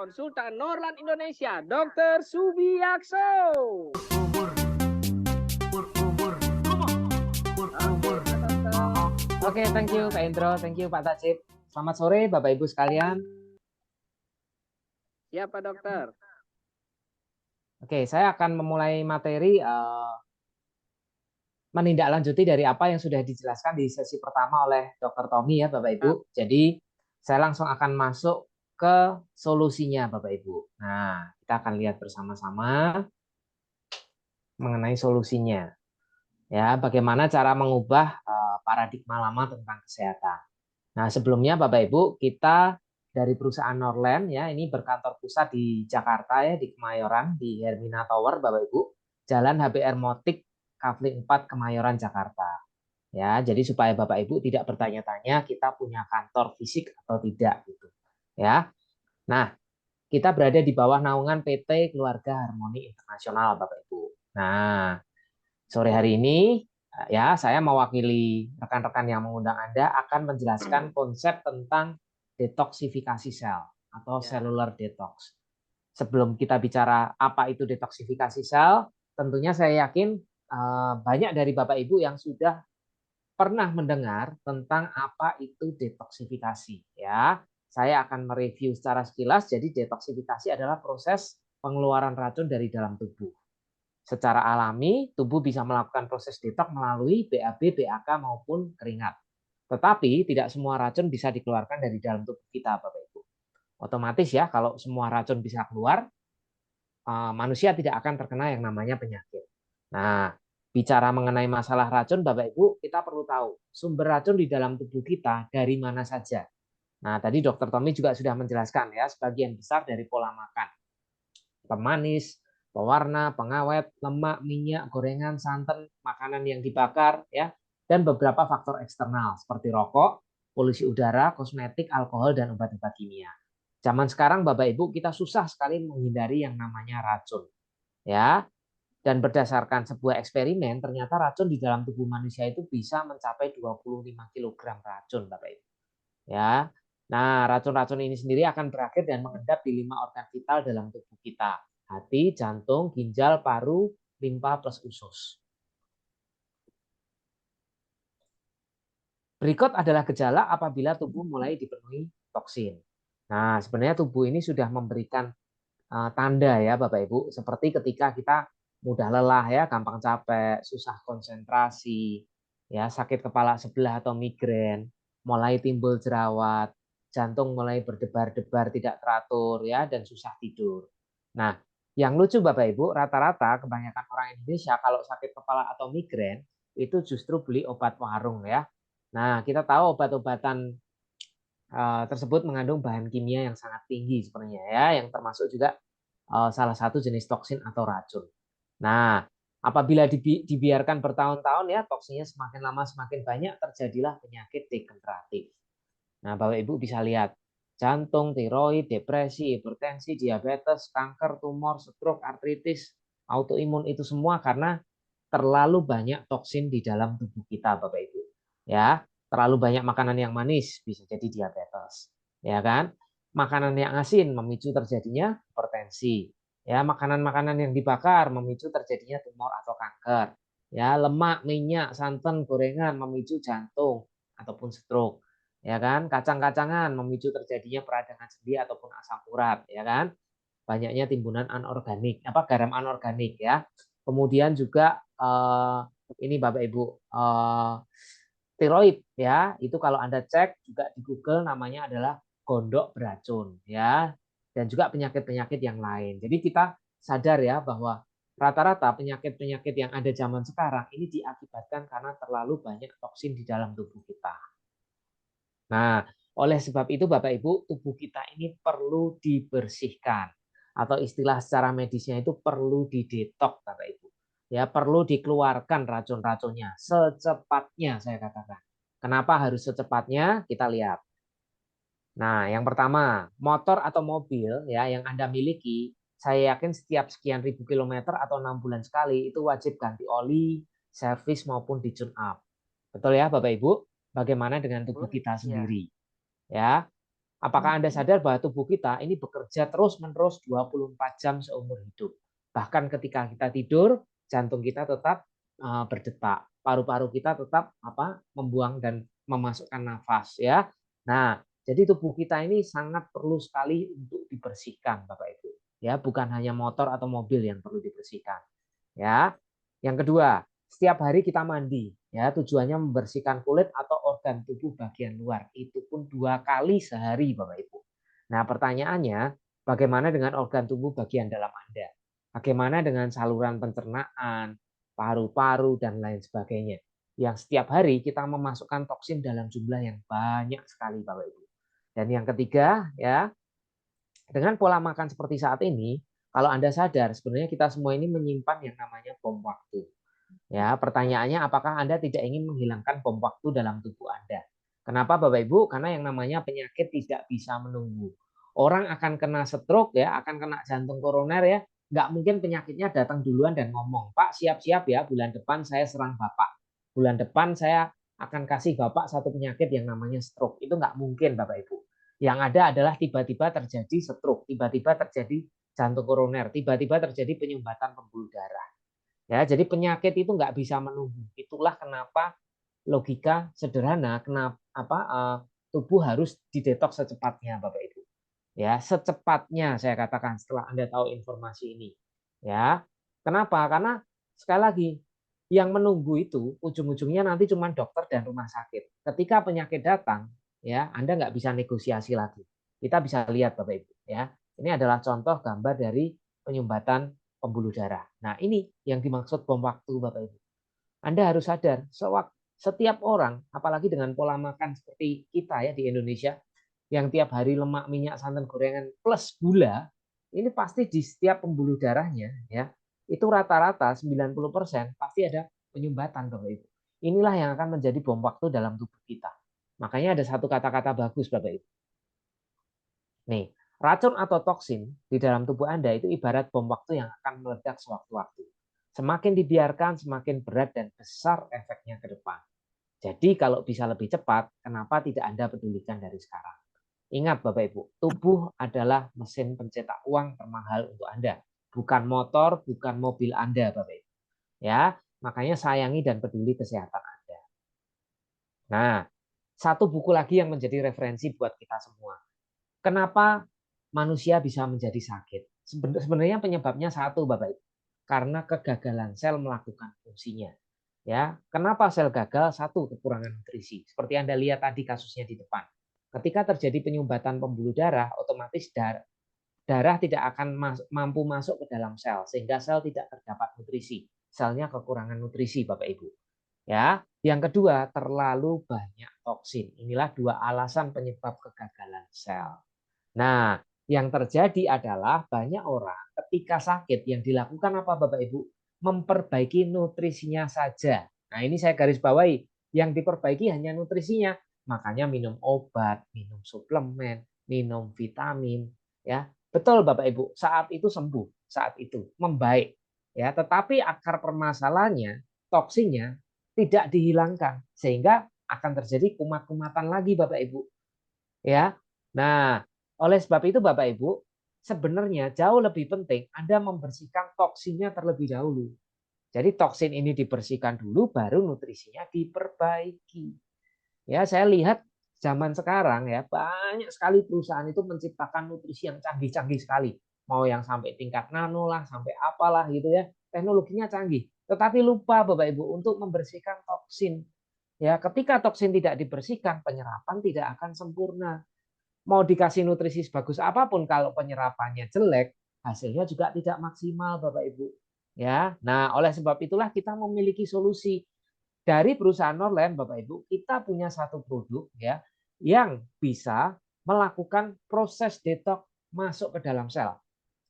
konsultan Norlan Indonesia, Dr. Subiakso. Oke, thank you Pak Indro, thank you Pak Tajib. Selamat sore Bapak Ibu sekalian. Siapa dokter? Oke, saya akan memulai materi menindaklanjuti dari apa yang sudah dijelaskan di sesi pertama oleh Dr. Tommy ya Bapak Ibu. Jadi saya langsung akan masuk ke solusinya Bapak Ibu. Nah, kita akan lihat bersama-sama mengenai solusinya. Ya, bagaimana cara mengubah paradigma lama tentang kesehatan. Nah, sebelumnya Bapak Ibu, kita dari perusahaan Norland ya, ini berkantor pusat di Jakarta ya, di Kemayoran, di Hermina Tower Bapak Ibu, Jalan HBR Motik, Kavling 4 Kemayoran Jakarta. Ya, jadi supaya Bapak Ibu tidak bertanya-tanya kita punya kantor fisik atau tidak gitu. Ya. Nah, kita berada di bawah naungan PT Keluarga Harmoni Internasional Bapak Ibu. Nah, sore hari ini ya saya mewakili rekan-rekan yang mengundang Anda akan menjelaskan konsep tentang detoksifikasi sel atau cellular detox. Sebelum kita bicara apa itu detoksifikasi sel, tentunya saya yakin banyak dari Bapak Ibu yang sudah pernah mendengar tentang apa itu detoksifikasi ya. Saya akan mereview secara sekilas. Jadi detoksifikasi adalah proses pengeluaran racun dari dalam tubuh. Secara alami, tubuh bisa melakukan proses detoks melalui BAB, BAK maupun keringat. Tetapi tidak semua racun bisa dikeluarkan dari dalam tubuh kita, Bapak Ibu. Otomatis ya, kalau semua racun bisa keluar, manusia tidak akan terkena yang namanya penyakit. Nah, bicara mengenai masalah racun, Bapak Ibu, kita perlu tahu sumber racun di dalam tubuh kita dari mana saja. Nah, tadi Dr. Tommy juga sudah menjelaskan ya, sebagian besar dari pola makan. Pemanis, pewarna, pengawet, lemak, minyak, gorengan, santan, makanan yang dibakar, ya, dan beberapa faktor eksternal seperti rokok, polusi udara, kosmetik, alkohol, dan obat-obat kimia. Zaman sekarang Bapak Ibu kita susah sekali menghindari yang namanya racun. Ya, dan berdasarkan sebuah eksperimen ternyata racun di dalam tubuh manusia itu bisa mencapai 25 kg racun Bapak Ibu. Ya. Nah, racun-racun ini sendiri akan berakhir dan mengendap di 5 organ vital dalam tubuh kita. Hati, jantung, ginjal, paru, limpa plus usus. Berikut adalah gejala apabila tubuh mulai dipenuhi toksin. Nah, sebenarnya tubuh ini sudah memberikan tanda ya Bapak Ibu, seperti ketika kita mudah lelah ya, gampang capek, susah konsentrasi, ya, sakit kepala sebelah atau migrain, mulai timbul jerawat, jantung mulai berdebar-debar tidak teratur ya dan susah tidur. Nah, yang lucu Bapak Ibu, rata-rata kebanyakan orang Indonesia kalau sakit kepala atau migrain itu justru beli obat warung ya. Nah, kita tahu obat-obatan tersebut mengandung bahan kimia yang sangat tinggi sebenarnya ya, yang termasuk juga salah satu jenis toksin atau racun. Nah, apabila dibiarkan bertahun-tahun ya, toksinnya semakin lama semakin banyak, terjadilah penyakit degeneratif. Nah, Bapak Ibu bisa lihat jantung, tiroid, depresi, hipertensi, diabetes, kanker, tumor, stroke, artritis, autoimun itu semua karena terlalu banyak toksin di dalam tubuh kita, Bapak Ibu. Ya, terlalu banyak makanan yang manis bisa jadi diabetes. Ya kan? Makanan yang asin memicu terjadinya hipertensi. Ya, makanan-makanan yang dibakar memicu terjadinya tumor atau kanker. Ya, lemak, minyak, santan, gorengan memicu jantung ataupun stroke. Ya kan? Kacang-kacangan memicu terjadinya peradangan sendi ataupun asam urat, ya kan? Banyaknya timbunan anorganik, garam anorganik ya. Kemudian juga ini Bapak Ibu tiroid ya, itu kalau Anda cek juga di Google namanya adalah gondok beracun ya, dan juga penyakit-penyakit yang lain. Jadi kita sadar ya bahwa rata-rata penyakit-penyakit yang ada zaman sekarang ini diakibatkan karena terlalu banyak toksin di dalam tubuh kita. Nah, oleh sebab itu Bapak Ibu, tubuh kita ini perlu dibersihkan atau istilah secara medisnya itu perlu didetok Bapak Ibu. Ya, perlu dikeluarkan racun-racunnya secepatnya saya katakan. Kenapa harus secepatnya? Kita lihat. Nah, yang pertama, motor atau mobil ya yang Anda miliki, saya yakin setiap sekian ribu kilometer atau 6 bulan sekali itu wajib ganti oli, servis maupun di tune up. Betul ya Bapak Ibu? Bagaimana dengan tubuh kita sendiri? Ya. Apakah Anda sadar bahwa tubuh kita ini bekerja terus-menerus 24 jam seumur hidup. Bahkan ketika kita tidur, jantung kita tetap berdetak, paru-paru kita tetap membuang dan memasukkan nafas ya. Nah, jadi tubuh kita ini sangat perlu sekali untuk dibersihkan, Bapak Ibu. Ya, bukan hanya motor atau mobil yang perlu dibersihkan. Ya. Yang kedua, setiap hari kita mandi. Ya, tujuannya membersihkan kulit atau organ tubuh bagian luar. Itu pun 2 kali sehari, Bapak Ibu. Nah, pertanyaannya, bagaimana dengan organ tubuh bagian dalam Anda? Bagaimana dengan saluran pencernaan, paru-paru, dan lain sebagainya? Yang setiap hari kita memasukkan toksin dalam jumlah yang banyak sekali, Bapak Ibu. Dan yang ketiga, ya, dengan pola makan seperti saat ini, kalau Anda sadar, sebenarnya kita semua ini menyimpan yang namanya bom waktu. Ya, pertanyaannya apakah Anda tidak ingin menghilangkan bom waktu dalam tubuh Anda? Kenapa Bapak Ibu? Karena yang namanya penyakit tidak bisa menunggu. Orang akan kena stroke ya, akan kena jantung koroner ya, nggak mungkin penyakitnya datang duluan dan ngomong, Pak siap-siap ya, bulan depan saya serang Bapak. Bulan depan saya akan kasih Bapak satu penyakit yang namanya stroke. Itu nggak mungkin Bapak Ibu. Yang ada adalah tiba-tiba terjadi stroke, tiba-tiba terjadi jantung koroner, tiba-tiba terjadi penyumbatan pembuluh darah. Ya, jadi penyakit itu nggak bisa menunggu. Itulah kenapa logika sederhana kenapa tubuh harus didetoks secepatnya, Bapak Ibu. Ya, secepatnya saya katakan setelah Anda tahu informasi ini. Ya. Kenapa? Karena sekali lagi yang menunggu itu ujung-ujungnya nanti cuma dokter dan rumah sakit. Ketika penyakit datang, ya, Anda nggak bisa negosiasi lagi. Kita bisa lihat Bapak Ibu, ya. Ini adalah contoh gambar dari penyumbatan pembuluh darah. Nah, ini yang dimaksud bom waktu Bapak Ibu. Anda harus sadar, setiap orang, apalagi dengan pola makan seperti kita ya di Indonesia, yang tiap hari lemak, minyak, santan, gorengan plus gula, ini pasti di setiap pembuluh darahnya ya, itu rata-rata 90% pasti ada penyumbatan Bapak Ibu. Inilah yang akan menjadi bom waktu dalam tubuh kita. Makanya ada satu kata-kata bagus Bapak Ibu. Nih, racun atau toksin di dalam tubuh Anda itu ibarat bom waktu yang akan meledak sewaktu-waktu. Semakin dibiarkan, semakin berat dan besar efeknya ke depan. Jadi kalau bisa lebih cepat, kenapa tidak Anda pedulikan dari sekarang? Ingat Bapak Ibu, tubuh adalah mesin pencetak uang termahal untuk Anda. Bukan motor, bukan mobil Anda Bapak Ibu. Ya, makanya sayangi dan peduli kesehatan Anda. Nah, satu buku lagi yang menjadi referensi buat kita semua. Kenapa manusia bisa menjadi sakit? Sebenarnya penyebabnya satu, Bapak Ibu. Karena kegagalan sel melakukan fungsinya. Ya, kenapa sel gagal? Satu, kekurangan nutrisi. Seperti Anda lihat tadi kasusnya di depan. Ketika terjadi penyumbatan pembuluh darah, otomatis darah tidak akan mampu masuk ke dalam sel sehingga sel tidak terdapat nutrisi. Selnya kekurangan nutrisi, Bapak Ibu. Ya, yang kedua, terlalu banyak toksin. Inilah dua alasan penyebab kegagalan sel. Nah, yang terjadi adalah banyak orang ketika sakit yang dilakukan apa Bapak Ibu? Memperbaiki nutrisinya saja. Nah, ini saya garis bawahi, yang diperbaiki hanya nutrisinya. Makanya minum obat, minum suplemen, minum vitamin, ya. Betul Bapak Ibu, saat itu sembuh, saat itu membaik. Ya, tetapi akar permasalahannya, toksinnya tidak dihilangkan sehingga akan terjadi kumat-kumatan lagi Bapak Ibu. Ya. Nah, oleh sebab itu Bapak Ibu, sebenarnya jauh lebih penting Anda membersihkan toksinnya terlebih dahulu. Jadi toksin ini dibersihkan dulu baru nutrisinya diperbaiki. Ya, saya lihat zaman sekarang ya banyak sekali perusahaan itu menciptakan nutrisi yang canggih-canggih sekali. Mau yang sampai tingkat nano lah, sampai apalah gitu ya. Teknologinya canggih. Tetapi lupa Bapak Ibu untuk membersihkan toksin. Ya, ketika toksin tidak dibersihkan, penyerapan tidak akan sempurna. Mau dikasih nutrisi sebagus apapun kalau penyerapannya jelek, hasilnya juga tidak maksimal Bapak Ibu. Ya. Nah, oleh sebab itulah kita memiliki solusi. Dari perusahaan Norland Bapak Ibu, kita punya satu produk ya yang bisa melakukan proses detox masuk ke dalam sel.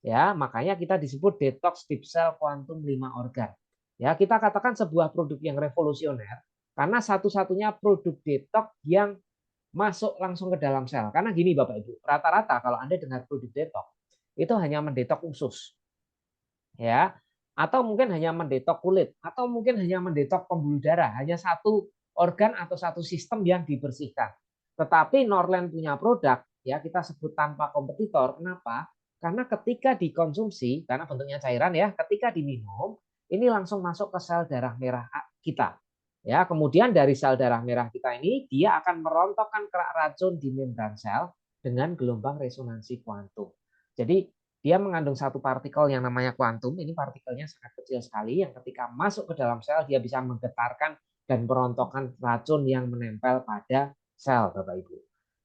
Ya, makanya kita disebut detox deep cell quantum 5 organ. Ya, kita katakan sebuah produk yang revolusioner karena satu-satunya produk detox yang masuk langsung ke dalam sel. Karena gini Bapak Ibu, rata-rata kalau Anda dengar produk detox, itu hanya mendetok usus. Ya, atau mungkin hanya mendetok kulit, atau mungkin hanya mendetok pembuluh darah, hanya satu organ atau satu sistem yang dibersihkan. Tetapi Norland punya produk ya kita sebut tanpa kompetitor. Kenapa? Karena ketika dikonsumsi, karena bentuknya cairan ya, ketika diminum, ini langsung masuk ke sel darah merah kita. Ya, kemudian dari sel darah merah kita ini dia akan merontokkan kerak racun di membran sel dengan gelombang resonansi kuantum. Jadi dia mengandung satu partikel yang namanya kuantum. Ini partikelnya sangat kecil sekali yang ketika masuk ke dalam sel dia bisa menggetarkan dan merontokkan racun yang menempel pada sel, Bapak Ibu.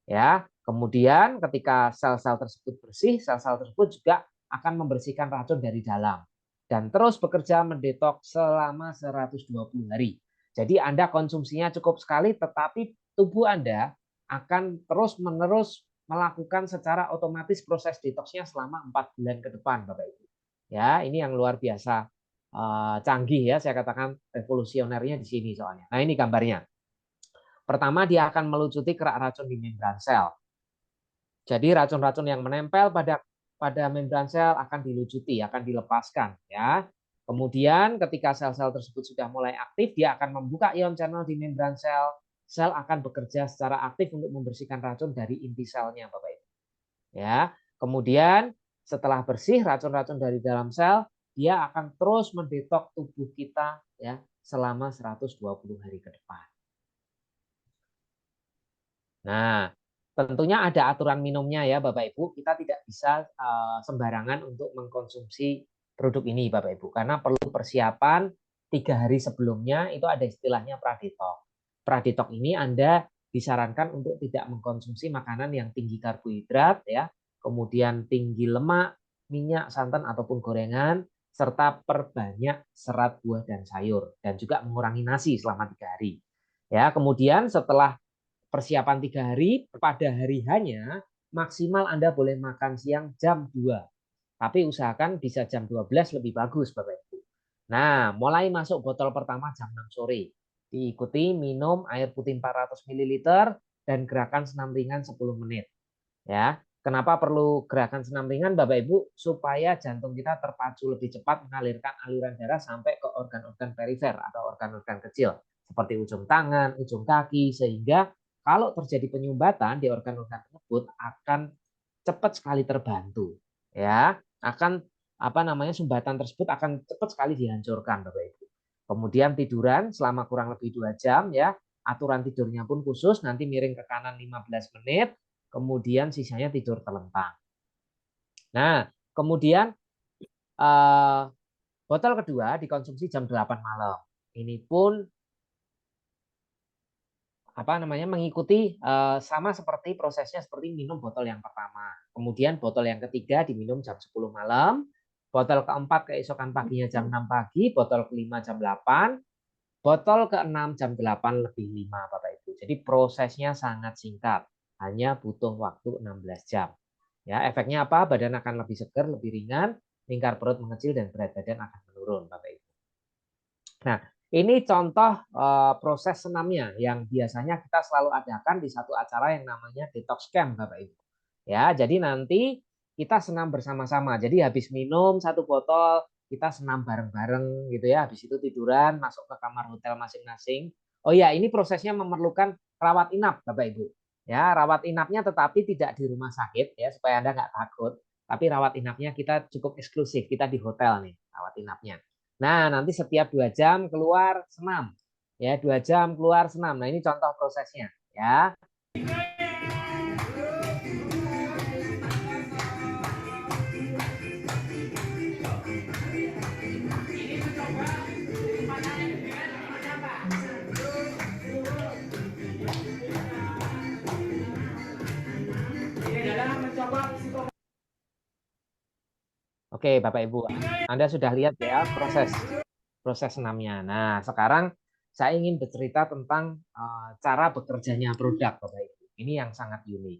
Ya, kemudian ketika sel-sel tersebut bersih, sel-sel tersebut juga akan membersihkan racun dari dalam dan terus bekerja mendetok selama 120 hari. Jadi Anda konsumsinya cukup sekali, tetapi tubuh Anda akan terus-menerus melakukan secara otomatis proses detoksnya selama 4 bulan ke depan, Bapak Ibu. Ya, ini yang luar biasa canggih ya, saya katakan revolusionernya di sini soalnya. Nah, ini gambarnya. Pertama, dia akan melucuti kerak racun di membran sel. Jadi racun-racun yang menempel pada membran sel akan dilucuti, akan dilepaskan ya. Kemudian ketika sel-sel tersebut sudah mulai aktif, dia akan membuka ion channel di membran sel. Sel akan bekerja secara aktif untuk membersihkan racun dari inti selnya, Bapak Ibu. Ya. Kemudian setelah bersih racun-racun dari dalam sel, dia akan terus mendetok tubuh kita ya selama 120 hari ke depan. Nah, tentunya ada aturan minumnya ya Bapak Ibu. Kita tidak bisa sembarangan untuk mengkonsumsi produk ini Bapak Ibu, karena perlu persiapan 3 hari sebelumnya. Itu ada istilahnya pradetok. Pradetok ini Anda disarankan untuk tidak mengkonsumsi makanan yang tinggi karbohidrat ya, kemudian tinggi lemak, minyak, santan ataupun gorengan, serta perbanyak serat buah dan sayur, dan juga mengurangi nasi selama 3 hari. Ya, kemudian setelah persiapan 3 hari, pada hari hanya maksimal Anda boleh makan siang jam 2. Tapi usahakan bisa jam 12 lebih bagus Bapak Ibu. Nah, mulai masuk botol pertama jam 6 sore. Diikuti minum air putih 400 ml dan gerakan senam ringan 10 menit. Ya, kenapa perlu gerakan senam ringan Bapak Ibu? Supaya jantung kita terpacu lebih cepat mengalirkan aliran darah sampai ke organ-organ perifer atau organ-organ kecil seperti ujung tangan, ujung kaki, sehingga kalau terjadi penyumbatan di organ-organ tersebut akan cepat sekali terbantu. Ya, akan sumbatan tersebut akan cepat sekali dihancurkan Bapak Ibu. Kemudian tiduran selama kurang lebih 2 jam ya. Aturan tidurnya pun khusus, nanti miring ke kanan 15 menit, kemudian sisanya tidur telentang. Nah, kemudian botol kedua dikonsumsi jam 8 malam. Ini pun mengikuti sama seperti prosesnya seperti minum botol yang pertama. Kemudian botol yang ketiga diminum jam 10 malam, botol keempat keesokan paginya jam 6 pagi, botol kelima jam 8, botol ke-6 jam 8 lebih 5 Bapak Ibu. Jadi prosesnya sangat singkat, hanya butuh waktu 16 jam. Ya, efeknya apa? Badan akan lebih segar, lebih ringan, lingkar perut mengecil dan berat badan akan menurun Bapak Ibu. Nah, ini contoh proses senamnya yang biasanya kita selalu adakan di satu acara yang namanya detox camp Bapak Ibu. Ya, jadi nanti kita senam bersama-sama. Jadi habis minum 1 botol, kita senam bareng-bareng gitu ya. Habis itu tiduran, masuk ke kamar hotel masing-masing. Oh ya, ini prosesnya memerlukan rawat inap Bapak Ibu. Ya, rawat inapnya tetapi tidak di rumah sakit ya, supaya Anda nggak takut. Tapi rawat inapnya kita cukup eksklusif, kita di hotel nih rawat inapnya. Nah, nanti setiap 2 jam keluar senam. Ya, 2 jam keluar senam. Nah, ini contoh prosesnya ya. Oke, Bapak Ibu, Anda sudah lihat ya proses senamnya. Nah, sekarang saya ingin bercerita tentang cara bekerjanya produk, Bapak Ibu. Ini yang sangat unik.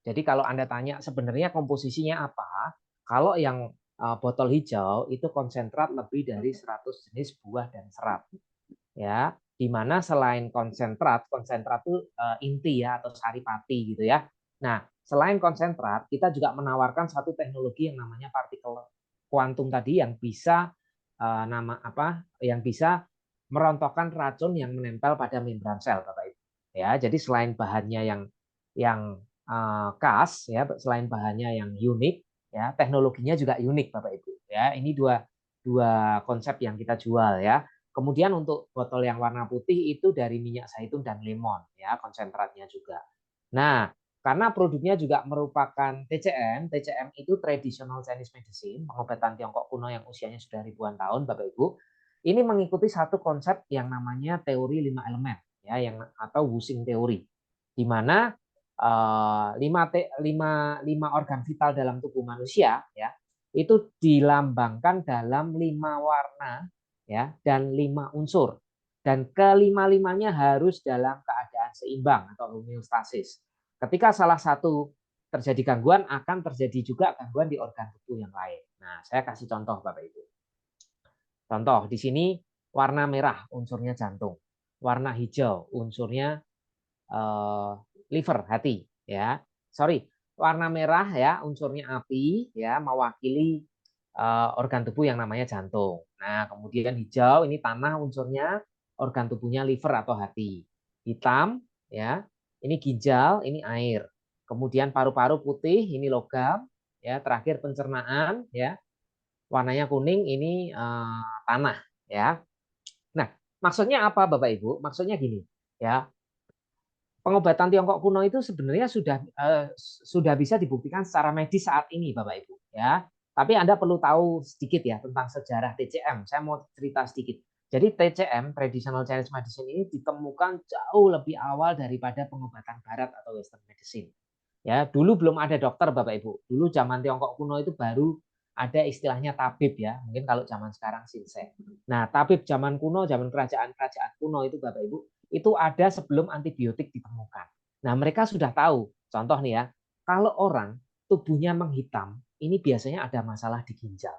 Jadi kalau Anda tanya sebenarnya komposisinya apa, kalau yang botol hijau itu konsentrat lebih dari 100 jenis buah dan serat. Ya, di mana selain konsentrat itu inti ya atau saripati gitu ya. Nah, selain konsentrat, kita juga menawarkan satu teknologi yang namanya partikel kuantum tadi yang bisa yang bisa merontokkan racun yang menempel pada membran sel Bapak Ibu. Ya, jadi selain bahannya yang khas ya, selain bahannya yang unik ya, teknologinya juga unik Bapak Ibu ya. Ini dua konsep yang kita jual ya. Kemudian untuk botol yang warna putih itu dari minyak zaitun dan lemon ya, konsentratnya juga. Nah, karena produknya juga merupakan TCM, TCM itu Traditional Chinese Medicine, pengobatan Tiongkok kuno yang usianya sudah ribuan tahun Bapak Ibu. Ini mengikuti satu konsep yang namanya teori 5 elemen ya, yang atau Wusing teori. Di mana lima organ vital dalam tubuh manusia ya itu dilambangkan dalam 5 warna ya dan 5 unsur, dan kelima-limanya harus dalam keadaan seimbang atau homeostasis. Ketika salah satu terjadi gangguan, akan terjadi juga gangguan di organ tubuh yang lain. Nah, saya kasih contoh Bapak Ibu. Contoh di sini warna merah unsurnya jantung, warna hijau unsurnya liver, hati ya. Sorry, warna merah ya unsurnya api ya, mewakili organ tubuh yang namanya jantung. Nah, kemudian hijau ini tanah unsurnya organ tubuhnya liver atau hati. Hitam ya, ini ginjal, ini air. Kemudian paru-paru putih ini logam ya, terakhir pencernaan ya. Warnanya kuning ini tanah ya. Nah, maksudnya apa Bapak Ibu? Maksudnya gini ya, pengobatan Tiongkok kuno itu sebenarnya sudah bisa dibuktikan secara medis saat ini Bapak Ibu ya. Tapi Anda perlu tahu sedikit ya tentang sejarah TCM. Saya mau cerita sedikit. Jadi TCM, Traditional Chinese Medicine ini ditemukan jauh lebih awal daripada pengobatan barat atau Western Medicine. Ya, dulu belum ada dokter Bapak Ibu. Dulu zaman Tiongkok kuno itu baru ada istilahnya tabib ya. Mungkin kalau zaman sekarang sinsei. Nah, tabib zaman kuno, zaman kerajaan-kerajaan kuno itu Bapak Ibu, itu ada sebelum antibiotik ditemukan. Nah, mereka sudah tahu. Contoh nih ya, kalau orang tubuhnya menghitam, ini biasanya ada masalah di ginjal.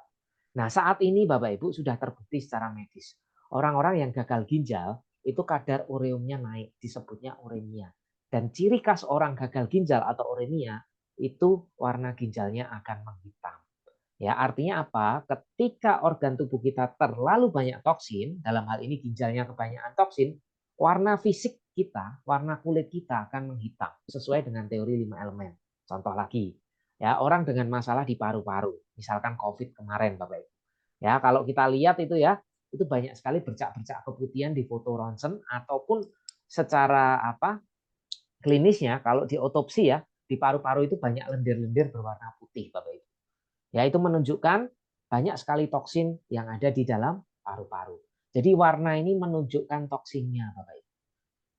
Nah, saat ini Bapak Ibu sudah terbukti secara medis. Orang-orang yang gagal ginjal itu kadar ureumnya naik, disebutnya uremia. Dan ciri khas orang gagal ginjal atau uremia itu warna ginjalnya akan menghitam. Ya, artinya apa? Ketika organ tubuh kita terlalu banyak toksin, dalam hal ini ginjalnya kebanyakan toksin, warna fisik kita, warna kulit kita akan menghitam sesuai dengan teori 5 elemen. Contoh lagi, ya, orang dengan masalah di paru-paru, misalkan COVID kemarin Bapak Ibu. Ya, kalau kita lihat itu banyak sekali bercak-bercak keputihan di foto ronsen ataupun secara klinisnya kalau di otopsi ya, di paru-paru itu banyak lendir-lendir berwarna putih Bapak Ibu. Ya, itu menunjukkan banyak sekali toksin yang ada di dalam paru-paru. Jadi warna ini menunjukkan toksinnya Bapak Ibu.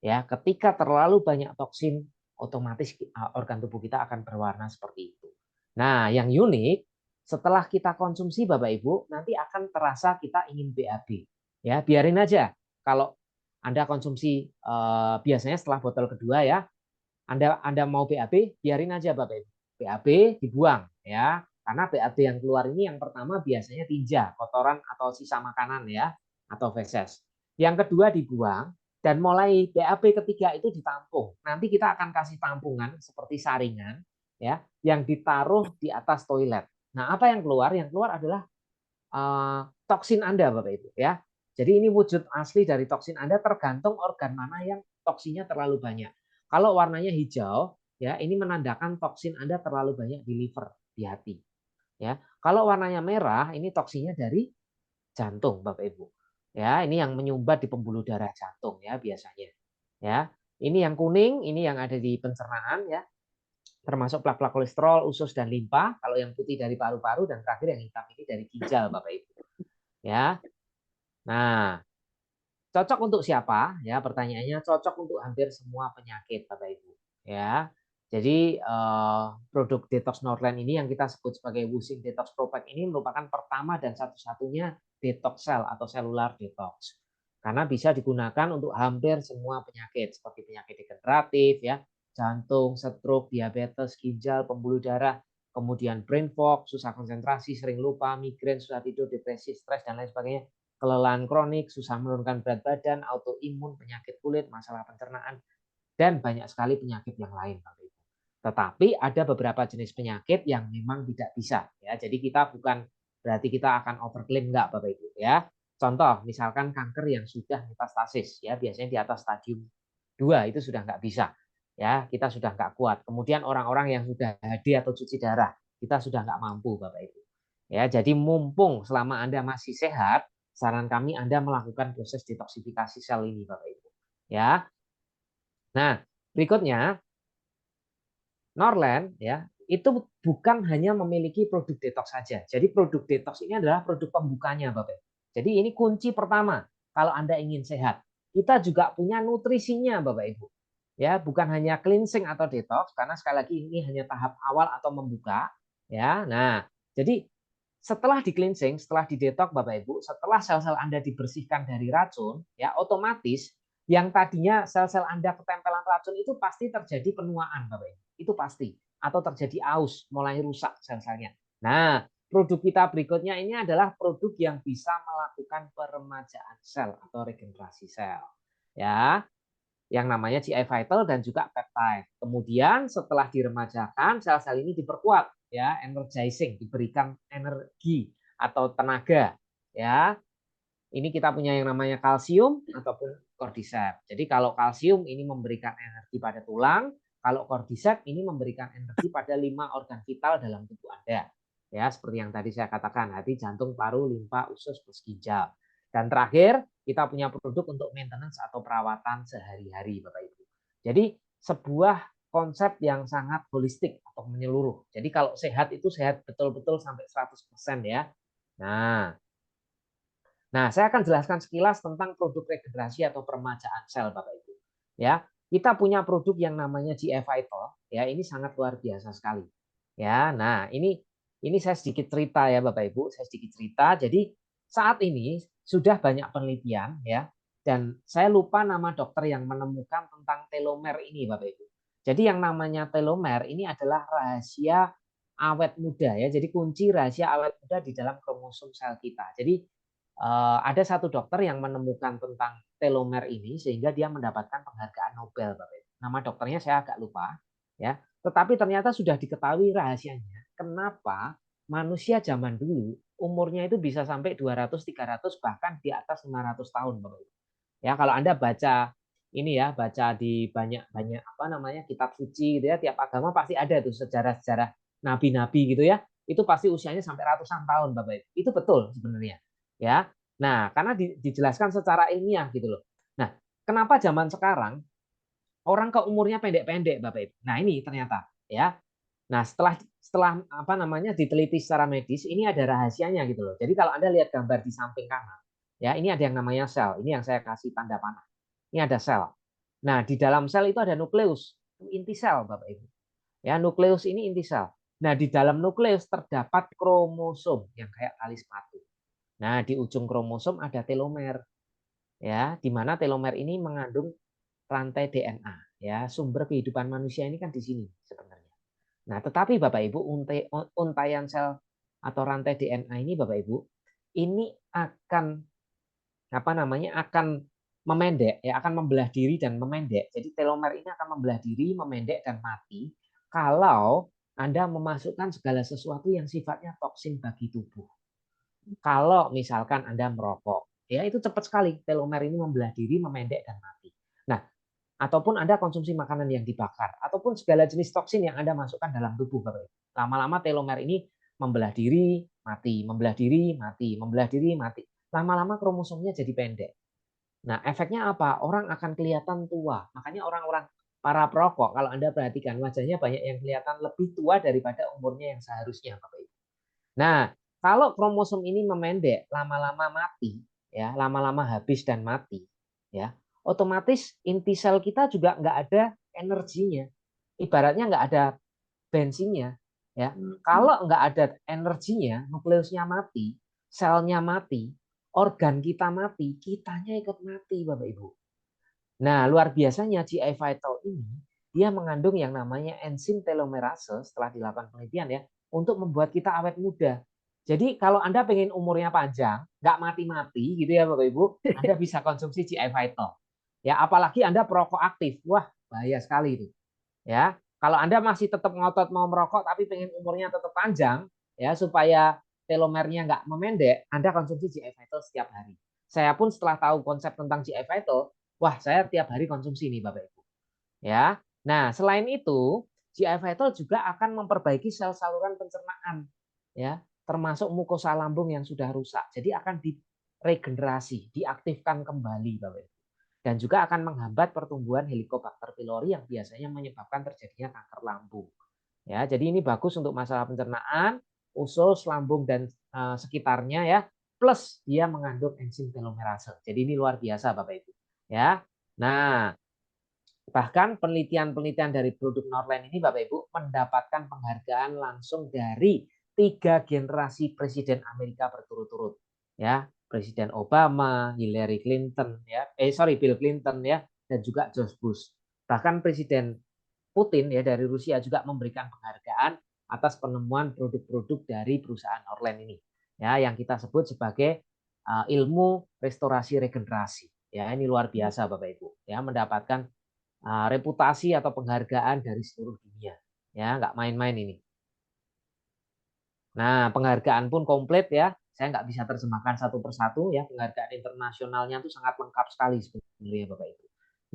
Ya, ketika terlalu banyak toksin, otomatis organ tubuh kita akan berwarna seperti itu. Nah, yang unik setelah kita konsumsi Bapak Ibu, nanti akan terasa kita ingin BAB. Ya, biarin aja. Kalau Anda konsumsi biasanya setelah botol kedua ya, Anda mau BAB, biarin aja Bapak Ibu. BAB dibuang ya. Karena BAB yang keluar ini yang pertama biasanya tinja, kotoran atau sisa makanan ya, atau feses. Yang kedua dibuang, dan mulai BAB ketiga itu ditampung. Nanti kita akan kasih tampungan seperti saringan ya, yang ditaruh di atas toilet. Nah, apa yang keluar? Yang keluar adalah toksin Anda Bapak Ibu ya. Jadi ini wujud asli dari toksin Anda, tergantung organ mana yang toksinnya terlalu banyak. Kalau warnanya hijau ya, ini menandakan toksin Anda terlalu banyak di liver, di hati. Ya. Kalau warnanya merah, ini toksinnya dari jantung Bapak Ibu. Ya, ini yang menyumbat di pembuluh darah jantung ya biasanya. Ya. Ini yang kuning, ini yang ada di pencernaan ya. Termasuk plak-plak kolesterol, usus dan limpa. Kalau yang putih dari paru-paru, dan terakhir yang hitam ini dari ginjal Bapak Ibu. Ya. Nah, cocok untuk siapa? Ya, pertanyaannya cocok untuk hampir semua penyakit Bapak Ibu. Ya. Jadi produk Detox Northland ini yang kita sebut sebagai Wusing Detox Pro Pack ini merupakan pertama dan satu-satunya detox cell atau cellular detox. Karena bisa digunakan untuk hampir semua penyakit seperti penyakit degeneratif ya, jantung, stroke, diabetes, ginjal, pembuluh darah, kemudian brain fog, susah konsentrasi, sering lupa, migrain, susah tidur, depresi, stres dan lain sebagainya, kelelahan kronik, susah menurunkan berat badan, autoimun, penyakit kulit, masalah pencernaan, dan banyak sekali penyakit yang lain. Tetapi ada beberapa jenis penyakit yang memang tidak bisa ya. Jadi kita bukan berarti kita akan overclaim, enggak Bapak Ibu ya. Contoh misalkan kanker yang sudah metastasis ya, biasanya di atas stadium 2 itu sudah enggak bisa. ya kita sudah nggak kuat. Kemudian orang-orang yang sudah HD atau cuci darah, kita sudah nggak mampu, Bapak Ibu. Ya, jadi mumpung selama Anda masih sehat, saran kami Anda melakukan proses detoksifikasi sel ini, Bapak Ibu. Ya. Nah, berikutnya Norland ya, itu bukan hanya memiliki produk detox saja. Jadi produk detox ini adalah produk pembukanya, Bapak. Jadi ini kunci pertama kalau Anda ingin sehat. Kita juga punya nutrisinya, Bapak Ibu. Ya, bukan hanya cleansing atau detox karena sekali lagi ini hanya tahap awal atau membuka, ya. Nah, jadi setelah di cleansing, setelah di detox Bapak Ibu, setelah sel-sel Anda dibersihkan dari racun, ya otomatis yang tadinya sel-sel Anda ketempelan racun itu pasti terjadi penuaan, Bapak Ibu. Itu pasti. Atau terjadi aus, mulai rusak sel-selnya. Nah, produk kita berikutnya ini adalah produk yang bisa melakukan peremajaan sel atau regenerasi sel. Ya, yang namanya GI Vital dan juga peptide. Kemudian setelah diremajakan, sel-sel ini diperkuat, ya, energizing, diberikan energi atau tenaga, ya. Ini kita punya yang namanya kalsium ataupun cordyceps. Jadi kalau kalsium ini memberikan energi pada tulang, kalau cordyceps ini memberikan energi pada 5 organ vital dalam tubuh Anda. Ya, seperti yang tadi saya katakan, hati, jantung, paru, limpa, usus, plus ginjal. Dan terakhir, kita punya produk untuk maintenance atau perawatan sehari-hari, Bapak Ibu. Jadi sebuah konsep yang sangat holistik atau menyeluruh. Jadi kalau sehat itu sehat betul-betul sampai 100% ya. Nah, saya akan jelaskan sekilas tentang produk regenerasi atau peremajaan sel, Bapak Ibu. Ya, kita punya produk yang namanya GI Vital, ya ini sangat luar biasa sekali. Ya, nah ini saya sedikit cerita ya Bapak Ibu, saya sedikit cerita. Jadi saat ini sudah banyak penelitian ya, dan saya lupa nama dokter yang menemukan tentang telomer ini Bapak Ibu. Jadi yang namanya telomer ini adalah rahasia awet muda ya. Jadi kunci rahasia awet muda di dalam kromosom sel kita. Jadi ada satu dokter yang menemukan tentang telomer ini sehingga dia mendapatkan penghargaan Nobel, Bapak Ibu. Nama dokternya saya agak lupa, ya. Tetapi ternyata sudah diketahui rahasianya. Kenapa manusia zaman dulu umurnya itu bisa sampai 200, 300 bahkan di atas 500 tahun, Bapak Ibu. Ya, kalau Anda baca ini ya, baca di banyak-banyak apa namanya kitab suci gitu ya, tiap agama pasti ada tuh sejarah-sejarah nabi-nabi gitu ya. Itu pasti usianya sampai ratusan tahun, Bapak Ibu. Itu betul sebenarnya. Ya. Nah, karena dijelaskan secara ilmiah gitu loh. Nah, kenapa zaman sekarang orang ke umurnya pendek-pendek, Bapak Ibu? Nah, ini ternyata ya. Nah, setelah apa namanya diteliti secara medis, ini ada rahasianya gitu loh. Jadi kalau Anda lihat gambar di samping kanan, ya, ini ada yang namanya sel. Ini yang saya kasih tanda panah. Ini ada sel. Nah, di dalam sel itu ada nukleus, inti sel, Bapak Ibu. Ya, nukleus ini inti sel. Nah, di dalam nukleus terdapat kromosom yang kayak tali sepatu. Nah, di ujung kromosom ada telomer. Ya, di mana telomer ini mengandung rantai DNA. Ya, sumber kehidupan manusia ini kan di sini sebenarnya. Nah, tetapi Bapak Ibu, untaian sel atau rantai DNA ini Bapak Ibu, ini akan apa namanya? Akan memendek ya, akan membelah diri dan memendek. Jadi telomer ini akan membelah diri, memendek dan mati kalau Anda memasukkan segala sesuatu yang sifatnya toksin bagi tubuh. Kalau misalkan Anda merokok, ya itu cepat sekali telomer ini membelah diri, memendek dan mati. Nah, ataupun Anda konsumsi makanan yang dibakar, ataupun segala jenis toksin yang Anda masukkan dalam tubuh, Bapak Ibu. Lama-lama telomer ini membelah diri, mati, membelah diri, mati, membelah diri, mati. Lama-lama kromosomnya jadi pendek. Nah, efeknya apa? Orang akan kelihatan tua. Makanya orang-orang para perokok, kalau Anda perhatikan, wajahnya banyak yang kelihatan lebih tua daripada umurnya yang seharusnya, Bapak Ibu. Nah, kalau kromosom ini memendek, lama-lama mati, ya, lama-lama habis dan mati, ya, otomatis inti sel kita juga nggak ada energinya. Ibaratnya nggak ada bensinnya, ya. Kalau nggak ada energinya, nukleusnya mati, selnya mati, organ kita mati, kitanya ikut mati, Bapak Ibu. Nah, luar biasanya GI Vital ini dia mengandung yang namanya enzim telomerase setelah dilakukan penelitian ya untuk membuat kita awet muda. Jadi kalau Anda pengen umurnya panjang, nggak mati-mati gitu ya Bapak Ibu, Anda bisa konsumsi GI Vital. Ya, apalagi Anda perokok aktif. Wah, bahaya sekali itu. Ya, kalau Anda masih tetap ngotot mau merokok tapi pengen umurnya tetap panjang ya supaya telomernya nggak memendek, Anda konsumsi GI Vital setiap hari. Saya pun setelah tahu konsep tentang GI Vital, wah, saya tiap hari konsumsi nih Bapak Ibu. Ya. Nah, selain itu, GI Vital juga akan memperbaiki sel saluran pencernaan, ya, termasuk mukosa lambung yang sudah rusak. Jadi akan diregenerasi, diaktifkan kembali, Bapak Ibu. Dan juga akan menghambat pertumbuhan Helicobacter pylori yang biasanya menyebabkan terjadinya kanker lambung. Ya, jadi ini bagus untuk masalah pencernaan, usus, lambung dan sekitarnya ya. Plus dia mengandung enzim telomerase. Jadi ini luar biasa Bapak Ibu. Ya. Nah, bahkan penelitian-penelitian dari produk Norland ini Bapak Ibu mendapatkan penghargaan langsung dari 3 generasi presiden Amerika berturut-turut. Ya, Presiden Obama, Hillary Clinton ya, Bill Clinton ya, dan juga George Bush. Bahkan Presiden Putin ya dari Rusia juga memberikan penghargaan atas penemuan produk-produk dari perusahaan Orlen ini ya yang kita sebut sebagai ilmu restorasi regenerasi ya. Ini luar biasa Bapak Ibu ya, mendapatkan reputasi atau penghargaan dari seluruh dunia ya, nggak main-main ini. Nah, penghargaan pun komplit ya, saya nggak bisa terjemahkan satu persatu ya. Penghargaan internasionalnya itu sangat lengkap sekali sebenarnya Bapak Ibu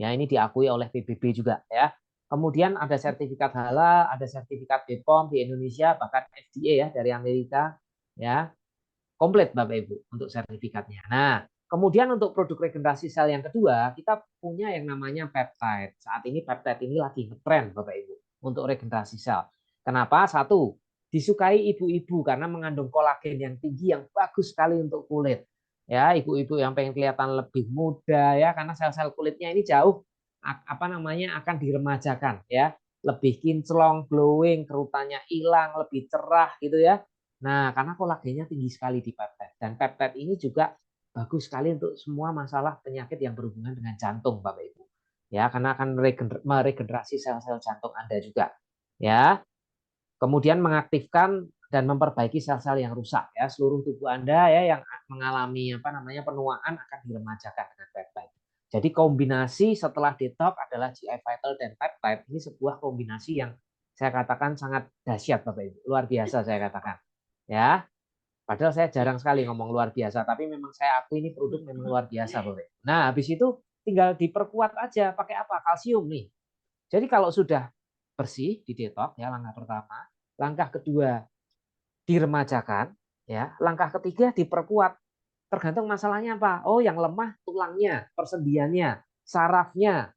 ya. Ini diakui oleh PBB juga ya. Kemudian ada sertifikat halal, ada sertifikat BPOM di Indonesia, bahkan FDA ya dari Amerika ya. Komplit Bapak Ibu untuk sertifikatnya. Nah, kemudian untuk produk regenerasi sel yang kedua, kita punya yang namanya peptide. Saat ini peptide ini lagi ngetren Bapak Ibu untuk regenerasi sel. Kenapa? Satu, disukai ibu-ibu karena mengandung kolagen yang tinggi yang bagus sekali untuk kulit. Ya, ibu-ibu yang pengen kelihatan lebih muda ya, karena sel-sel kulitnya ini jauh akan diremajakan ya, lebih kinclong, glowing, kerutannya hilang, lebih cerah gitu ya. Nah, karena kolagennya tinggi sekali di peptide dan peptide ini juga bagus sekali untuk semua masalah penyakit yang berhubungan dengan jantung, Bapak Ibu. Ya, karena akan meregenerasi sel-sel jantung Anda juga. Ya. Kemudian mengaktifkan dan memperbaiki sel-sel yang rusak ya. Seluruh tubuh Anda ya yang mengalami penuaan akan diremajakan dengan peptide. Jadi kombinasi setelah detox adalah GI Vital dan peptide. Ini sebuah kombinasi yang saya katakan sangat dahsyat Bapak Ibu. Luar biasa saya katakan. Ya. Padahal saya jarang sekali ngomong luar biasa, tapi memang saya akui ini produk memang luar biasa, Bapak. Nah, habis itu tinggal diperkuat aja pakai apa? Kalsium nih. Jadi kalau sudah bersih di detox ya langkah pertama, langkah kedua diremajakan ya, langkah ketiga diperkuat. Tergantung masalahnya apa? Oh, yang lemah tulangnya, persendiannya, sarafnya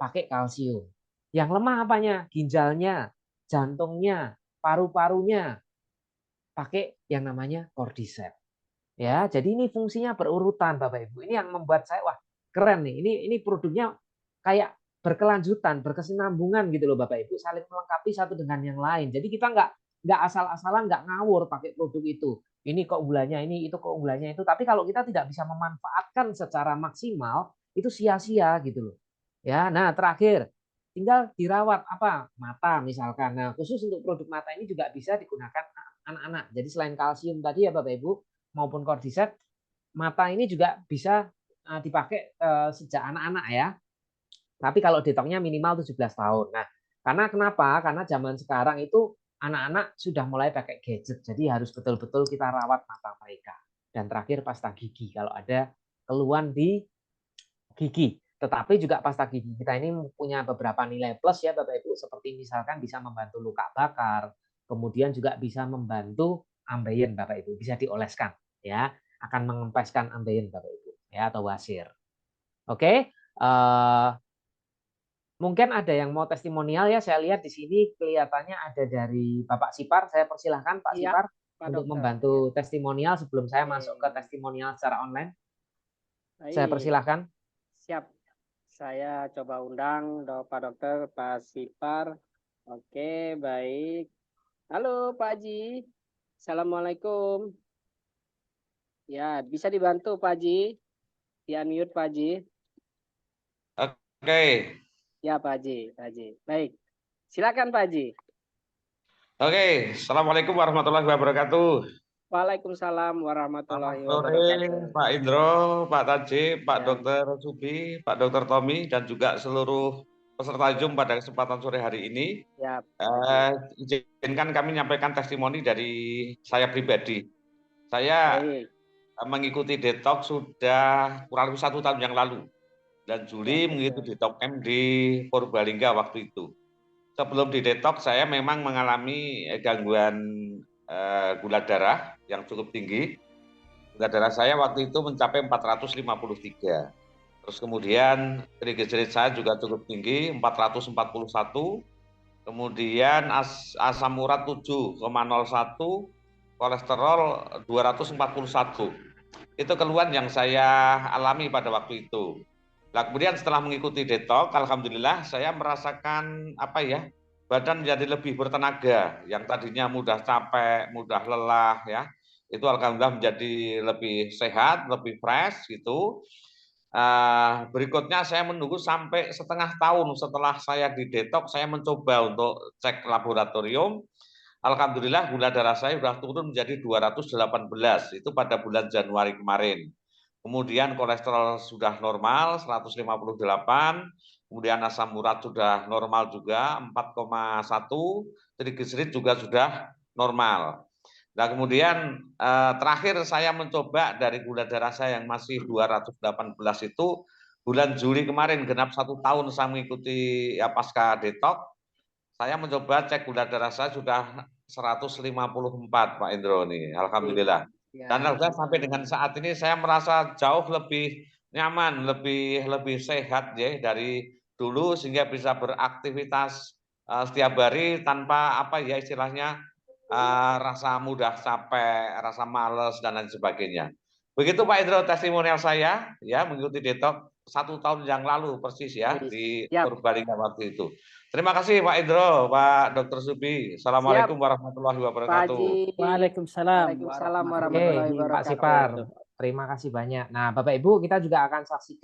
pakai kalsium. Yang lemah apanya? Ginjalnya, jantungnya, paru-parunya pakai yang namanya cordyceps. Ya, jadi ini fungsinya berurutan Bapak Ibu. Ini yang membuat saya wah keren nih. Ini produknya kayak berkelanjutan, berkesinambungan gitu loh Bapak Ibu, saling melengkapi satu dengan yang lain. Jadi kita nggak asal-asalan, nggak ngawur pakai produk itu. Ini keunggulannya ini, itu keunggulannya itu. Tapi kalau kita tidak bisa memanfaatkan secara maksimal, itu sia-sia gitu loh. Ya, nah terakhir tinggal dirawat apa mata misalkan. Nah khusus untuk produk mata ini juga bisa digunakan anak-anak. Jadi selain kalsium tadi ya Bapak Ibu maupun cordyceps, mata ini juga bisa dipakai sejak anak-anak ya. Tapi kalau detoxnya minimal 17 tahun. Nah, karena kenapa? Karena zaman sekarang itu anak-anak sudah mulai pakai gadget. Jadi harus betul-betul kita rawat mata mereka. Dan terakhir pasta gigi kalau ada keluhan di gigi. Tetapi juga pasta gigi kita ini punya beberapa nilai plus ya Bapak Ibu, seperti misalkan bisa membantu luka bakar, kemudian juga bisa membantu ambeien Bapak Ibu, bisa dioleskan ya, akan mengempeskan ambeien Bapak Ibu ya atau wasir. Oke, mungkin ada yang mau testimonial ya, saya lihat di sini kelihatannya ada dari Bapak Sipar, saya persilahkan Pak Iya, Sipar Pak untuk Dokter. membantu testimonial sebelum saya Oke. masuk ke testimonial secara online. Saya Baik, persilahkan. siap. Saya coba undang Pak Dokter, Pak Sipar. Oke, baik. Halo Pak Haji. Assalamualaikum. Ya, bisa dibantu Pak Haji? Di-unmute Pak Haji. Oke, Ya Pak Haji, Pak Haji. Baik. Silakan Pak Haji. oke. Assalamualaikum warahmatullahi wabarakatuh. Waalaikumsalam warahmatullahi Selamat sore, wabarakatuh. Pak Indro, Pak Tajib, Pak Ya. Dokter Subi, Pak Dokter Tommy, dan juga seluruh peserta Zoom pada kesempatan sore hari ini. Ya. Izinkan kami menyampaikan testimoni dari saya pribadi. Saya Baik. mengikuti detox sudah kurang lebih 1 tahun yang lalu. bulan Juli mengikuti detox camp di Purbalingga waktu itu. Sebelum di detox saya memang mengalami gangguan gula darah yang cukup tinggi. Gula darah saya waktu itu mencapai 453. Terus kemudian trigliserid saya juga cukup tinggi, 441. Kemudian asam urat 7,01, kolesterol 241. Itu keluhan yang saya alami pada waktu itu. Nah, kemudian setelah mengikuti detox, alhamdulillah saya merasakan badan menjadi lebih bertenaga. Yang tadinya mudah capek, mudah lelah ya. Itu alhamdulillah menjadi lebih sehat, lebih fresh gitu. Berikutnya saya menunggu sampai setengah tahun setelah saya di detox, saya mencoba untuk cek laboratorium. Alhamdulillah gula darah saya sudah turun menjadi 218, itu pada bulan Januari kemarin. Kemudian kolesterol sudah normal 158, kemudian asam urat sudah normal juga 4,1, trigliserid juga sudah normal. Nah, kemudian terakhir saya mencoba dari gula darah saya yang masih 218 itu bulan Juli kemarin, genap 1 tahun saya mengikuti pasca detox, saya mencoba cek gula darah saya sudah 154, Pak Indro nih, alhamdulillah. Dan alhamdulillah sampai dengan saat ini saya merasa jauh lebih nyaman, lebih sehat ya dari dulu, sehingga bisa beraktivitas setiap hari tanpa istilahnya rasa mudah capek, rasa males dan lain sebagainya. Begitu Pak Indro testimonial saya ya mengikuti detox 1 tahun yang lalu persis ya di Purbalingga waktu itu. Terima kasih Pak Indro, Pak Dr. Subi. Assalamualaikum warahmatullahi wabarakatuh. Waalaikumsalam Oke, warahmatullahi Pak wabarakatuh. Sipar, terima kasih banyak. Nah, Bapak Ibu, kita juga akan saksikan